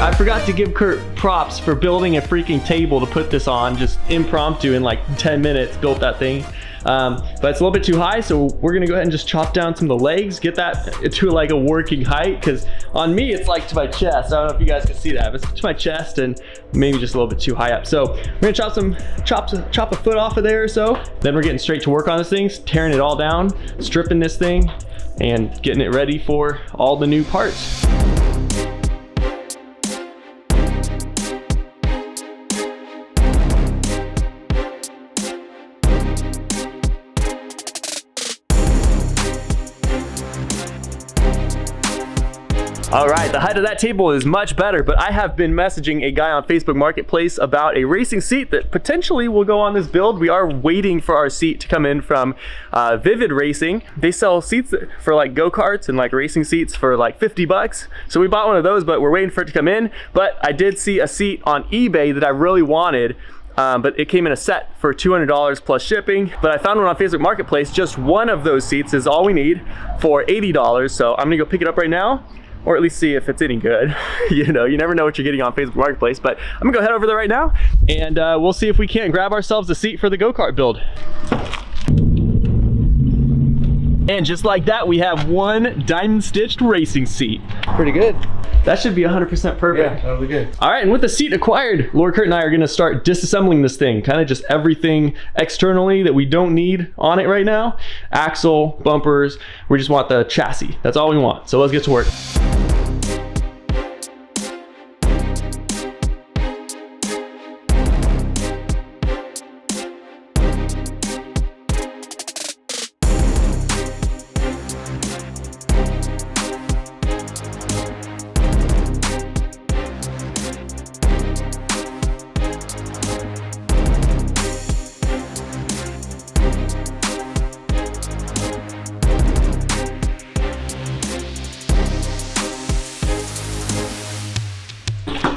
I forgot to give Kirk props for building a freaking table to put this on, just impromptu in like 10 minutes, built that thing. But it's a little bit too high, so we're gonna go ahead and just chop down some of the legs, get that to like a working height, because on me it's like to my chest. I don't know if you guys can see that, but it's to my chest and maybe just a little bit too high up. So we're gonna chop a foot off of there or so. Then we're getting straight to work on this thing, tearing it all down, stripping this thing, and getting it ready for all the new parts. All right, the height of that table is much better, but I have been messaging a guy on Facebook Marketplace about a racing seat that potentially will go on this build. We are waiting for our seat to come in from Vivid Racing. They sell seats for like go-karts and like racing seats for like 50 bucks. So we bought one of those, but we're waiting for it to come in. But I did see a seat on eBay that I really wanted. But it came in a set for $200 plus shipping. But I found one on Facebook Marketplace. Just one of those seats is all we need for $80. So I'm gonna go pick it up right now, or at least see if it's any good. You know, you never know what you're getting on Facebook Marketplace, but I'm gonna go head over there right now and we'll see if we can't grab ourselves a seat for the go-kart build. And just like that, we have one diamond stitched racing seat. Pretty good. That should be 100% perfect. Yeah, that'll be good. All right, and with the seat acquired, Lord Kurt and I are gonna start disassembling this thing, kind of just everything externally that we don't need on it right now. Axle, bumpers, we just want the chassis. That's all we want, so let's get to work.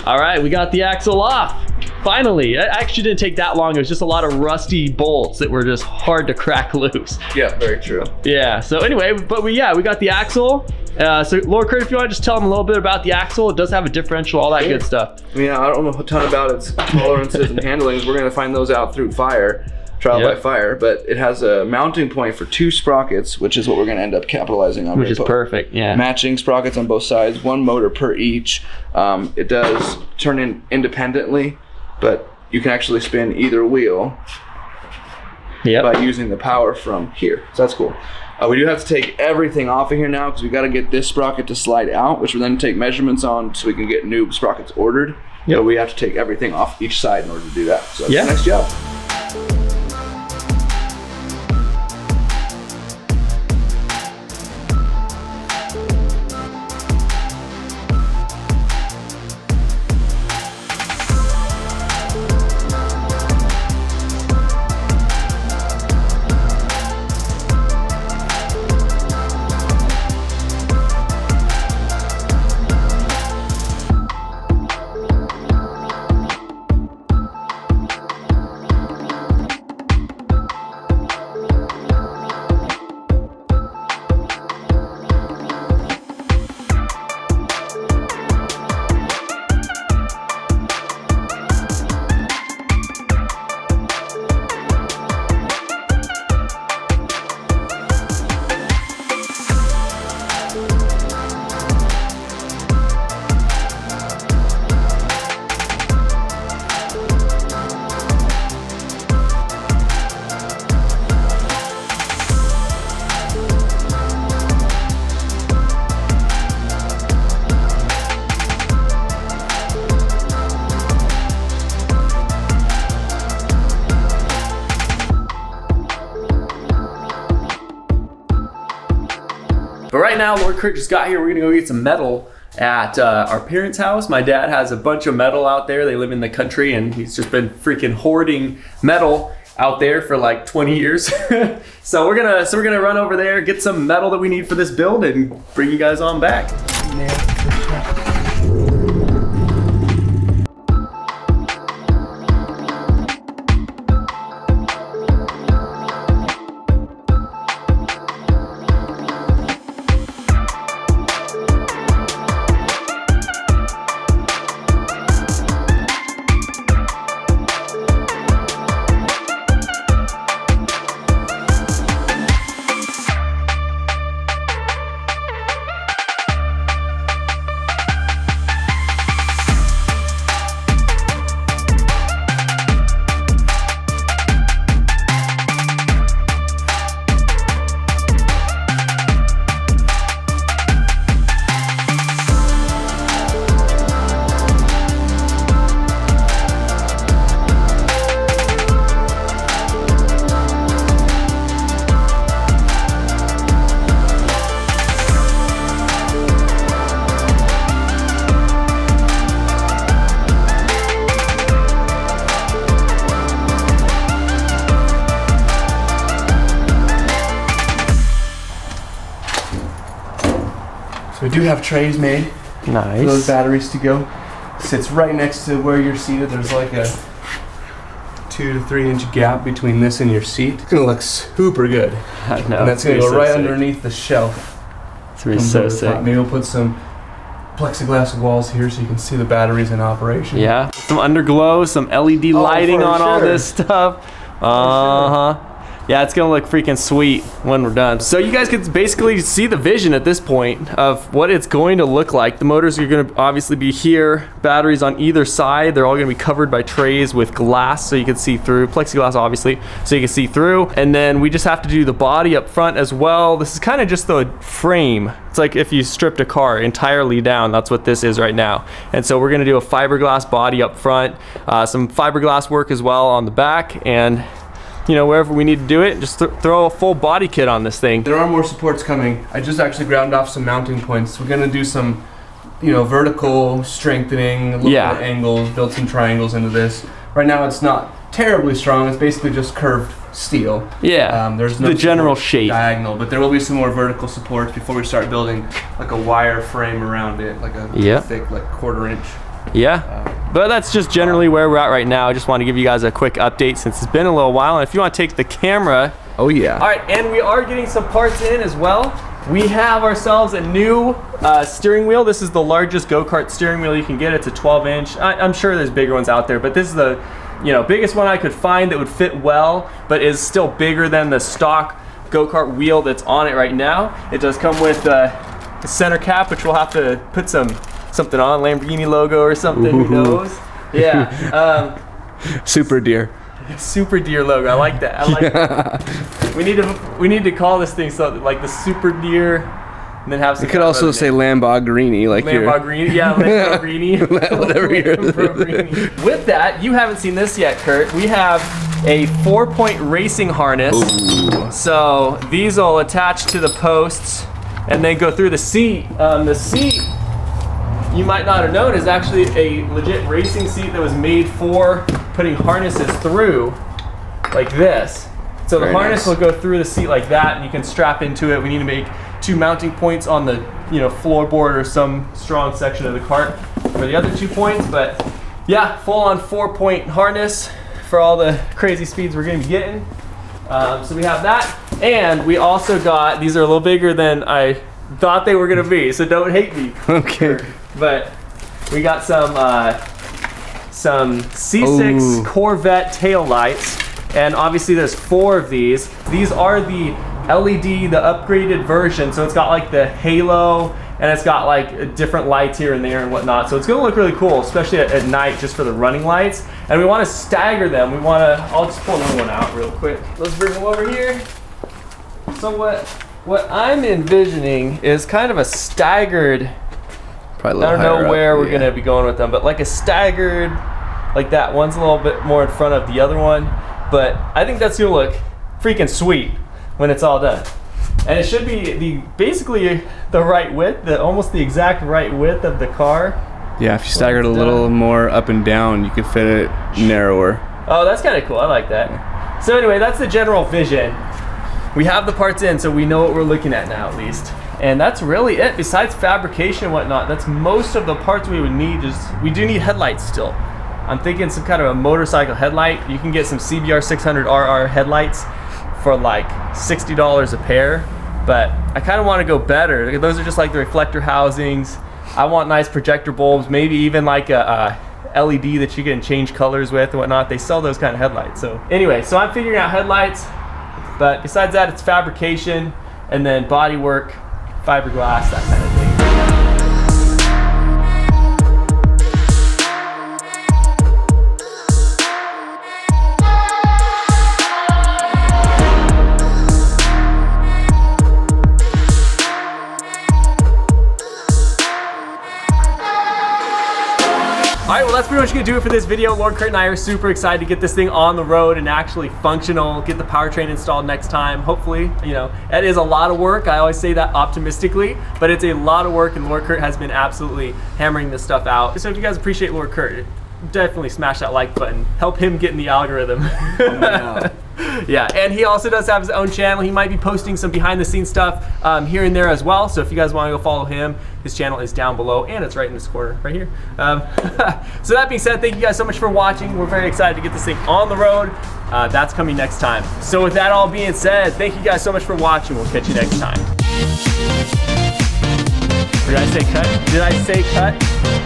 All right, we got the axle off. Finally, it actually didn't take that long. It was just a lot of rusty bolts that were just hard to crack loose. Yeah, very true. Yeah, so anyway, but we got the axle. So Lord Kurt, if you want to just tell them a little bit about the axle, it does have a differential, all that good stuff. I mean, I don't know a ton about its tolerances and handlings. We're gonna find those out through trial by fire, but it has a mounting point for 2 sprockets, which is what we're gonna end up capitalizing on. Which is perfect, yeah. Matching sprockets on both sides, 1 motor per each. It does turn in independently, but you can actually spin either wheel by using the power from here. So that's cool. We do have to take everything off of here now because we got to get this sprocket to slide out, which we'll then take measurements on so we can get new sprockets ordered. But we have to take everything off each side in order to do that. So that's the next job. But right now, Lord Kirk just got here. We're gonna go get some metal at our parents' house. My dad has a bunch of metal out there. They live in the country and he's just been freaking hoarding metal out there for like 20 years. So we're gonna run over there, get some metal that we need for this build and bring you guys on back. have trays made Nice. for those batteries to go. Sits right next to where you're seated. There's like a 2 to 3 inch gap between this and your seat. It's gonna look super good. I know. And that's gonna go right underneath the shelf. It's gonna be so sick. Maybe we'll put some plexiglass walls here so you can see the batteries in operation. Yeah, some underglow, some LED lighting on all this stuff. Yeah, it's gonna look freaking sweet when we're done. So you guys can basically see the vision at this point of what it's going to look like. The motors are gonna obviously be here, batteries on either side. They're all gonna be covered by trays with glass so you can see through, plexiglass obviously, so you can see through. And then we just have to do the body up front as well. This is kind of just the frame. It's like if you stripped a car entirely down, that's what this is right now. And so we're gonna do a fiberglass body up front, some fiberglass work as well on the back, and you know, wherever we need to do it, just throw a full body kit on this thing. There are more supports coming. I just actually ground off some mounting points. We're gonna do some, you know, vertical strengthening, look at angles, build some triangles into this. Right now it's not terribly strong. It's basically just curved steel. Yeah, there's no the general shape. Diagonal, but there will be some more vertical supports before we start building like a wire frame around it, like a thick, like 1/4 inch. Yeah, but that's just generally where we're at right now. I just want to give you guys a quick update since it's been a little while. And if you want to take the camera. Oh yeah. All right, and we are getting some parts in as well. We have ourselves a new steering wheel. This is the largest go-kart steering wheel you can get. It's a 12-inch. I'm sure there's bigger ones out there, but this is the biggest one I could find that would fit well, but is still bigger than the stock go-kart wheel that's on it right now. It does come with a center cap, which we'll have to put something on, Lamborghini logo or something, who knows? Yeah. Super deer. Super deer logo. I like that. I like that. We need to call this thing something like the Super Deer, and then have some. You could also say Lamborghini, like Lamborghini. Yeah, Lamborghini. Whatever you're. Lamborghini. With that, you haven't seen this yet, Kurt. We have a 4-point racing harness. Ooh. So these will attach to the posts and then go through the seat. The seat, you might not have known, is actually a legit racing seat that was made for putting harnesses through like this. So the harness will go through the seat like that, and you can strap into it. We need to make 2 mounting points on the floorboard or some strong section of the cart for the other 2 points. But yeah, full on 4-point harness for all the crazy speeds we're gonna be getting. So we have that, and we also got, these are a little bigger than I thought they were gonna be, so don't hate me. Okay. But we got some C6 Corvette tail lights, and obviously there's 4 of these. These are the LED, the upgraded version, so it's got like the halo, and it's got like different lights here and there and whatnot. So it's gonna look really cool, especially at night, just for the running lights. And we want to stagger them. I'll just pull another one out real quick. Let's bring them over here. So what I'm envisioning is kind of a staggered. Probably I don't know where we're gonna be going with them, but like a staggered, like that one's a little bit more in front of the other one. But I think that's gonna look freaking sweet when it's all done. And it should be basically the right width, almost the exact right width of the car. Yeah, if you staggered a little more up and down, you could fit it narrower. Oh, that's kind of cool. I like that. So anyway, that's the general vision. We have the parts in, so we know what we're looking at now, at least. And that's really it. Besides fabrication and whatnot, that's most of the parts we would need. We do need headlights still. I'm thinking some kind of a motorcycle headlight. You can get some CBR 600RR headlights for like $60 a pair, but I kind of want to go better. Those are just like the reflector housings. I want nice projector bulbs, maybe even like a LED that you can change colors with and whatnot. They sell those kind of headlights. So anyway, so I'm figuring out headlights, but besides that, it's fabrication and then body work, fiberglass, that kind of thing. Alright, well that's pretty much gonna do it for this video. Lord Kurt and I are super excited to get this thing on the road and actually functional, get the powertrain installed next time. Hopefully, it is a lot of work. I always say that optimistically, but it's a lot of work, and Lord Kurt has been absolutely hammering this stuff out. So if you guys appreciate Lord Kurt, definitely smash that like button. Help him get in the algorithm. Yeah, and he also does have his own channel. He might be posting some behind the scenes stuff here and there as well. So if you guys want to go follow him, his channel is down below and it's right in this corner right here. So that being said, thank you guys so much for watching. We're very excited to get this thing on the road. That's coming next time. So with that all being said, thank you guys so much for watching. We'll catch you next time. Did I say cut? Did I say cut?